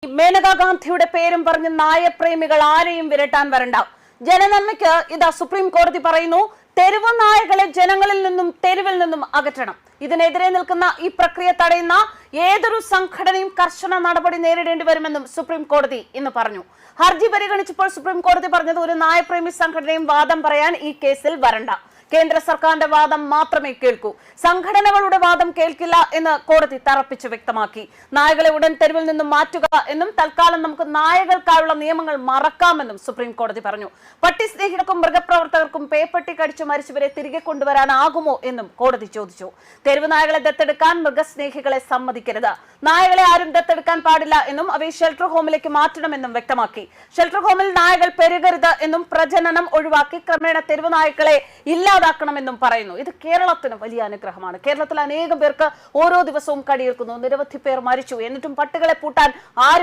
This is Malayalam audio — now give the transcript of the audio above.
മേനകാ ഗാന്ധിയുടെ പേരും പറഞ്ഞ് നായപ്രേമികൾ ആരെയും വിരട്ടാൻ വരണ്ട. ജനനന്മയ്ക്ക് ഇതാ സുപ്രീം കോടതി പറയുന്നു, തെരുവ് നായകളെ ജനങ്ങളിൽ നിന്നും തെരുവിൽ നിന്നും അകറ്റണം. ഇതിനെതിരെ നിൽക്കുന്ന ഈ പ്രക്രിയ തടയുന്ന ഏതൊരു സംഘടനയും കർശന നടപടി നേരിടേണ്ടി വരുമെന്നും സുപ്രീം കോടതി ഇന്ന് പറഞ്ഞു. ഹർജി പരിഗണിച്ചപ്പോൾ സുപ്രീം കോടതി പറഞ്ഞത്, ഒരു നായപ്രേമി സംഘടനയും വാദം പറയാൻ ഈ കേസിൽ വരണ്ട. കേന്ദ്ര സർക്കാരിന്റെ വാദം മാത്രമേ കേൾക്കൂ, സംഘടനകളുടെ വാദം കേൾക്കില്ല എന്ന് കോടതി തറപ്പിച്ച് വ്യക്തമാക്കി. നായകളെ ഉടൻ തെരുവിൽ നിന്നും മാറ്റുക എന്നും തൽക്കാലം നമുക്ക് നായകൾക്കായുള്ള നിയമങ്ങൾ മറക്കാമെന്നും സുപ്രീം കോടതി പറഞ്ഞു. പട്ടി സ്നേഹികൾക്കും മൃഗപ്രവർത്തകർക്കും പേപ്പട്ടി കടിച്ചു മരിച്ചവരെ തിരികെ കൊണ്ടുവരാനാകുമോ എന്നും കോടതി ചോദിച്ചു. തെരുവ് നായകളെ ദത്തെടുക്കാൻ മൃഗസ്നേഹികളെ സമ്മതിക്കരുത്. നായകളെ ആരും ദത്തെടുക്കാൻ പാടില്ല എന്നും അവയെ ഷെൽട്ടർ ഹോമിലേക്ക് മാറ്റണമെന്നും വ്യക്തമാക്കി. ഷെൽട്ടർ ഹോമിൽ നായകൾ പെരുകരുത് എന്നും പ്രജനനം ഒഴിവാക്കി ക്രമേണ തെരുവ് നായ്ക്കളെ ഇല്ലാതാക്കണമെന്നും പറയുന്നു. ഇത് കേരളത്തിന് വലിയ അനുഗ്രഹമാണ്. കേരളത്തിൽ അനേകം പേർക്ക് ഓരോ ദിവസവും കടിയേൽക്കുന്നു, നിരവധി പേർ മരിച്ചു. എന്നിട്ടും പട്ടികളെ പൂട്ടാൻ ആരും